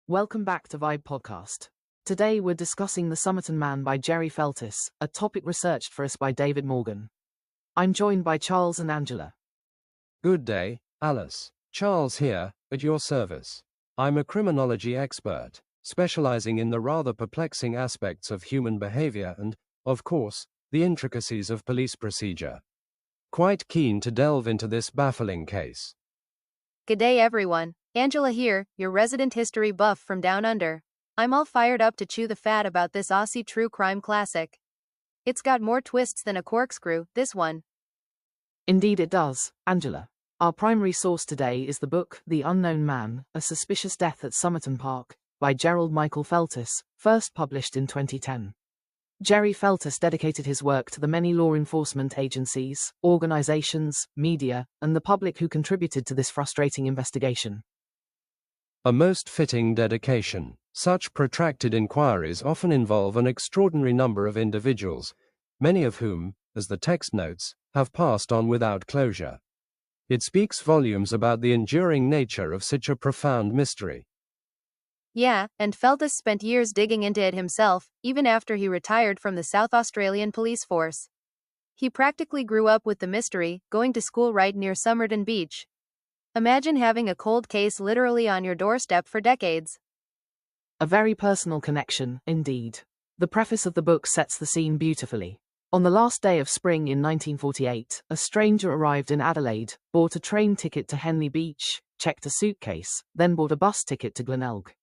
Welcome back to Vibe Podcast. Today we're discussing The Somerton Man by Gerry Feltus, a topic researched for us by David Morgan. I'm joined by Charles and Angela. Good day, Alice. Charles here, at your service. I'm a criminology expert, specializing in the rather perplexing aspects of human behavior and, of course, the intricacies of police procedure. Quite keen to delve into this baffling case. Good day, everyone. Angela here, your resident history buff from down under. I'm all fired up to chew the fat about this Aussie true crime classic. It's got more twists than a corkscrew, this one. Indeed it does, Angela. Our primary source today is the book The Unknown Man, A Suspicious Death at Somerton Park, by Gerald Michael Feltus, first published in 2010. Gerry Feltus dedicated his work to the many law enforcement agencies, organizations, media, and the public who contributed to this frustrating investigation. A most fitting dedication. Such protracted inquiries often involve an extraordinary number of individuals, many of whom, as the text notes, have passed on without closure. It speaks volumes about the enduring nature of such a profound mystery. Yeah, and Feltus spent years digging into it himself, even after he retired from the South Australian police force. He practically grew up with the mystery, going to school right near Somerton Beach. Imagine having a cold case literally on your doorstep for decades. A very personal connection, indeed. The preface of the book sets the scene beautifully. On the last day of spring in 1948, a stranger arrived in Adelaide, bought a train ticket to Henley Beach, checked a suitcase, then bought a bus ticket to Glenelg.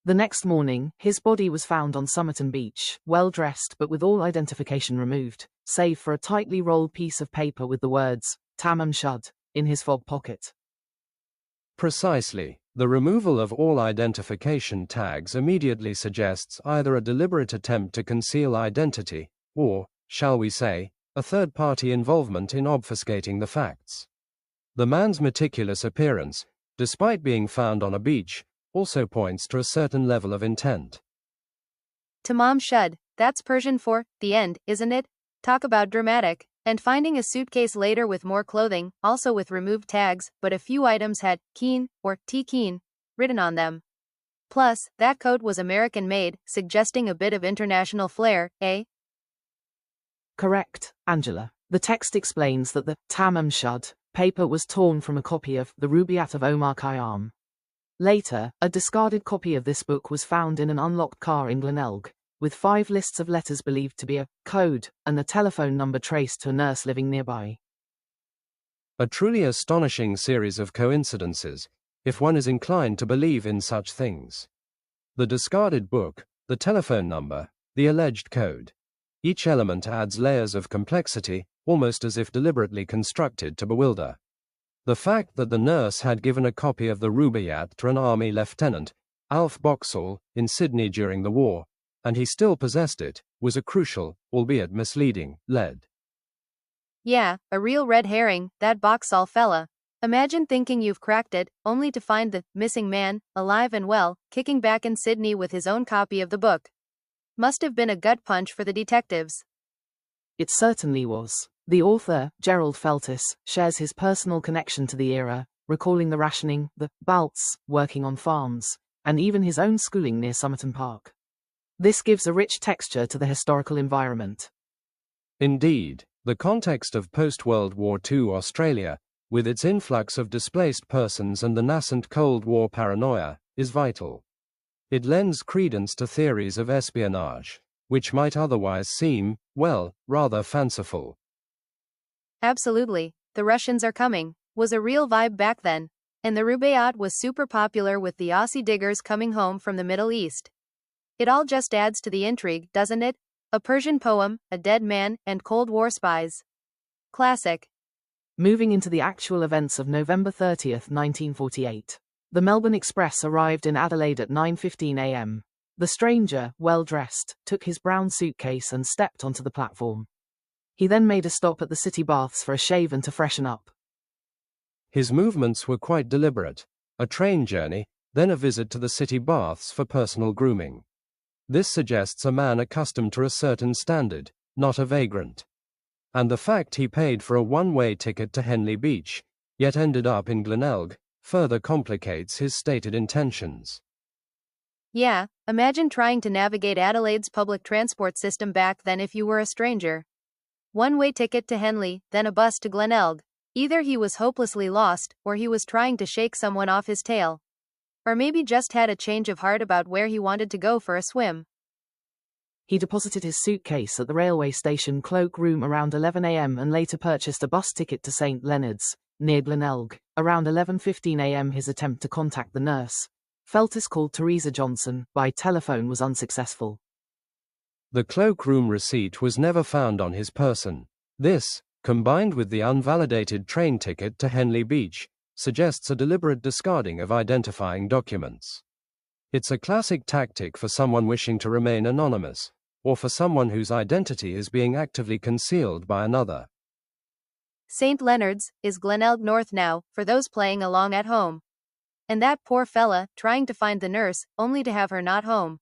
The next morning, his body was found on Somerton Beach, well dressed but with all identification removed, save for a tightly rolled piece of paper with the words, Tamam Shud, in his fob pocket. Precisely. The removal of all identification tags immediately suggests either a deliberate attempt to conceal identity, or, shall we say, a third-party involvement in obfuscating the facts. The man's meticulous appearance, despite being found on a beach, also points to a certain level of intent. Tamam Shud, that's Persian for the end, isn't it? Talk about dramatic. And finding a suitcase later with more clothing, also with removed tags, but a few items had Keen, or T. Keen, written on them. Plus, that coat was American-made, suggesting a bit of international flair, eh? Correct, Angela. The text explains that the Tamam Shud paper was torn from a copy of The Rubaiyat of Omar Khayyam. Later, a discarded copy of this book was found in an unlocked car in Glenelg, with 5 lists of letters believed to be a code and a telephone number traced to a nurse living nearby. A truly astonishing series of coincidences, if one is inclined to believe in such things. The discarded book, the telephone number, the alleged code. Each element adds layers of complexity, almost as if deliberately constructed to bewilder. The fact that the nurse had given a copy of the Rubaiyat to an army lieutenant, Alf Boxall, in Sydney during the war, and he still possessed it, was a crucial, albeit misleading, lead. Yeah, a real red herring, that Boxall fella. Imagine thinking you've cracked it, only to find the missing man, alive and well, kicking back in Sydney with his own copy of the book. Must have been a gut punch for the detectives. It certainly was. The author, Gerald Feltus, shares his personal connection to the era, recalling the rationing, the Balts, working on farms, and even his own schooling near Somerton Park. This gives a rich texture to the historical environment. Indeed, the context of post-World War II Australia, with its influx of displaced persons and the nascent Cold War paranoia, is vital. It lends credence to theories of espionage, which might otherwise seem, well, rather fanciful. Absolutely, the Russians are coming, was a real vibe back then, and the Rubaiyat was super popular with the Aussie diggers coming home from the Middle East. It all just adds to the intrigue, doesn't it? A Persian poem, a dead man, and Cold War spies. Classic. Moving into the actual events of November 30th, 1948. The Melbourne Express arrived in Adelaide at 9:15 a.m. The stranger, well dressed, took his brown suitcase and stepped onto the platform. He then made a stop at the city baths for a shave and to freshen up. His movements were quite deliberate. A train journey, then a visit to the city baths for personal grooming. This suggests a man accustomed to a certain standard, not a vagrant. And the fact he paid for a one-way ticket to Henley Beach, yet ended up in Glenelg, further complicates his stated intentions. Yeah, imagine trying to navigate Adelaide's public transport system back then if you were a stranger. One-way ticket to Henley, then a bus to Glenelg. Either he was hopelessly lost, or he was trying to shake someone off his tail. Or maybe just had a change of heart about where he wanted to go for a swim. He deposited his suitcase at the railway station cloak room around 11 a.m. and later purchased a bus ticket to St. Leonard's, near Glenelg. Around 11:15 a.m. his attempt to contact the nurse, Feltus called Teresa Johnson, by telephone was unsuccessful. The cloakroom receipt was never found on his person. This, combined with the unvalidated train ticket to Henley Beach, suggests a deliberate discarding of identifying documents. It's a classic tactic for someone wishing to remain anonymous, or for someone whose identity is being actively concealed by another. St. Leonard's is Glenelg North now, for those playing along at home. And that poor fella, trying to find the nurse, only to have her not home.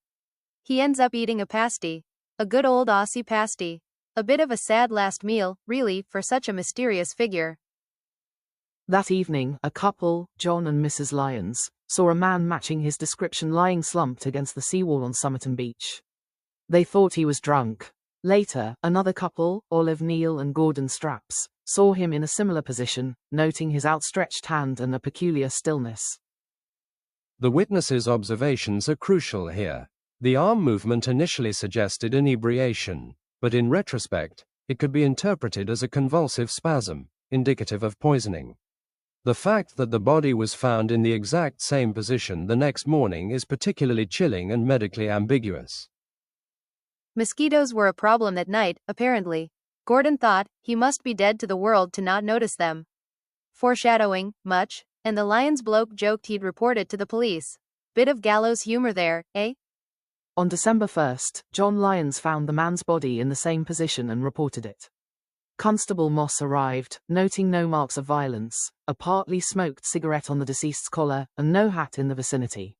He ends up eating a pasty. A good old Aussie pasty. A bit of a sad last meal, really, for such a mysterious figure. That evening, a couple, John and Mrs. Lyons, saw a man matching his description lying slumped against the seawall on Somerton Beach. They thought he was drunk. Later, another couple, Olive Neal and Gordon Strapps, saw him in a similar position, noting his outstretched hand and a peculiar stillness. The witnesses' observations are crucial here. The arm movement initially suggested inebriation, but in retrospect, it could be interpreted as a convulsive spasm, indicative of poisoning. The fact that the body was found in the exact same position the next morning is particularly chilling and medically ambiguous. Mosquitoes were a problem at night, apparently. Gordon thought he must be dead to the world to not notice them. Foreshadowing, much, and the Lyons bloke joked he'd report it to the police. Bit of gallows humor there, eh? On December 1st, John Lyons found the man's body in the same position and reported it. Constable Moss arrived, noting no marks of violence, a partly smoked cigarette on the deceased's collar, and no hat in the vicinity.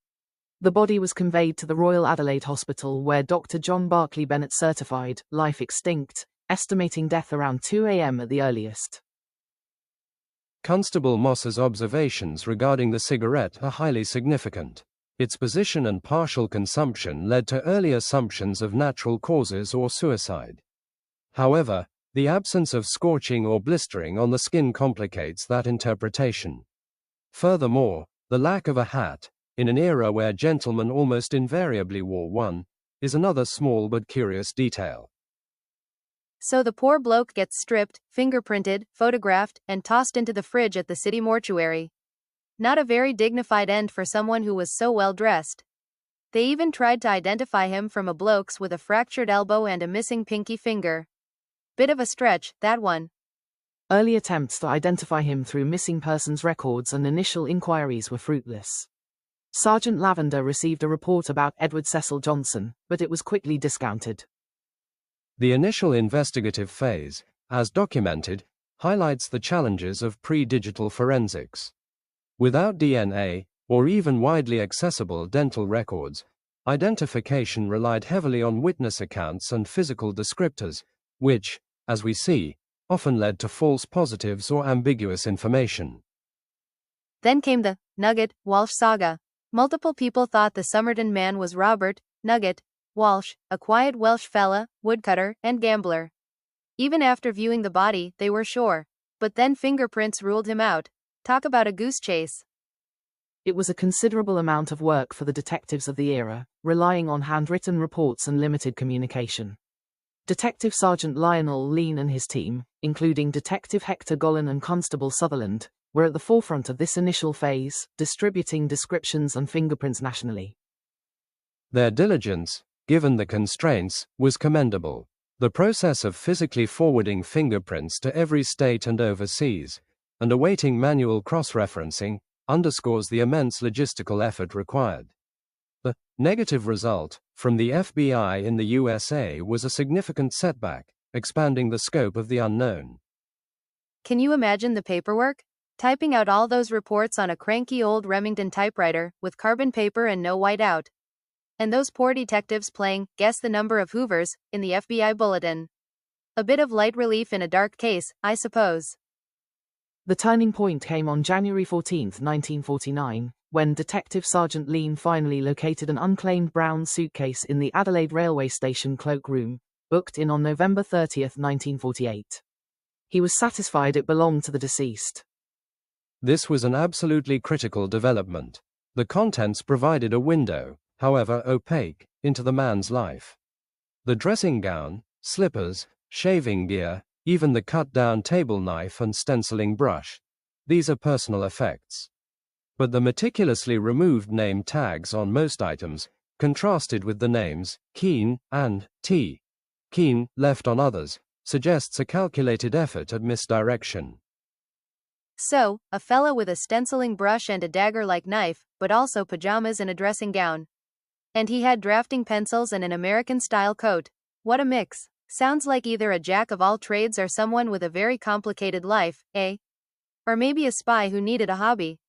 The body was conveyed to the Royal Adelaide Hospital where Dr. John Barclay Bennett certified, life extinct, estimating death around 2 a.m. at the earliest. Constable Moss's observations regarding the cigarette are highly significant. Its position and partial consumption led to early assumptions of natural causes or suicide. However, the absence of scorching or blistering on the skin complicates that interpretation. Furthermore, the lack of a hat, in an era where gentlemen almost invariably wore one, is another small but curious detail. So the poor bloke gets stripped, fingerprinted, photographed, and tossed into the fridge at the city mortuary. Not a very dignified end for someone who was so well dressed. They even tried to identify him from a bloke's with a fractured elbow and a missing pinky finger. Bit of a stretch, that one. Early attempts to identify him through missing persons records and initial inquiries were fruitless. Sergeant Lavender received a report about Edward Cecil Johnson, but it was quickly discounted. The initial investigative phase, as documented, highlights the challenges of pre-digital forensics. Without DNA, or even widely accessible dental records, identification relied heavily on witness accounts and physical descriptors, which, as we see, often led to false positives or ambiguous information. Then came the Nugget Walsh saga. Multiple people thought the Somerton Man was Robert Nugget Walsh, a quiet Welsh fella, woodcutter, and gambler. Even after viewing the body, they were sure. But then fingerprints ruled him out. Talk about a goose chase. It was a considerable amount of work for the detectives of the era, relying on handwritten reports and limited communication. Detective Sergeant Lionel Lean and his team, including Detective Hector Gollin and Constable Sutherland, were at the forefront of this initial phase, distributing descriptions and fingerprints nationally. Their diligence, given the constraints, was commendable. The process of physically forwarding fingerprints to every state and overseas, and awaiting manual cross-referencing, underscores the immense logistical effort required. The negative result from the FBI in the USA was a significant setback, expanding the scope of the unknown. Can you imagine the paperwork? Typing out all those reports on a cranky old Remington typewriter, with carbon paper and no whiteout. And those poor detectives playing guess the number of Hoovers in the FBI bulletin. A bit of light relief in a dark case, I suppose. The turning point came on January 14, 1949, when Detective Sergeant Lean finally located an unclaimed brown suitcase in the Adelaide railway station cloakroom, booked in on November 30, 1948. He was satisfied it belonged to the deceased. This was an absolutely critical development. The contents provided a window, however opaque, into the man's life. The dressing gown, slippers, shaving gear, even the cut-down table knife and stenciling brush. These are personal effects. But the meticulously removed name tags on most items contrasted with the names Keane and T. Keane, left on others, suggests a calculated effort at misdirection. So, a fella with a stenciling brush and a dagger-like knife, but also pajamas and a dressing gown. And he had drafting pencils and an American-style coat. What a mix. Sounds like either a jack of all trades or someone with a very complicated life, eh? Or maybe a spy who needed a hobby.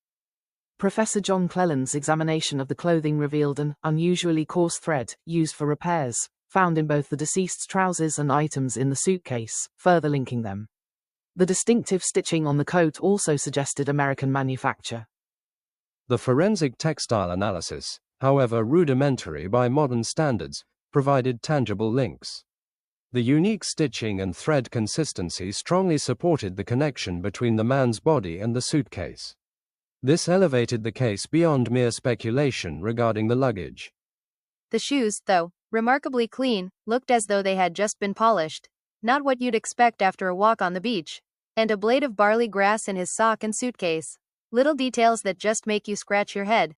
Professor John Cleland's examination of the clothing revealed an unusually coarse thread, used for repairs, found in both the deceased's trousers and items in the suitcase, further linking them. The distinctive stitching on the coat also suggested American manufacture. The forensic textile analysis, however rudimentary by modern standards, provided tangible links. The unique stitching and thread consistency strongly supported the connection between the man's body and the suitcase. This elevated the case beyond mere speculation regarding the luggage. The shoes, though remarkably clean, looked as though they had just been polished. Not what you'd expect after a walk on the beach. And a blade of barley grass in his sock and suitcase. Little details that just make you scratch your head.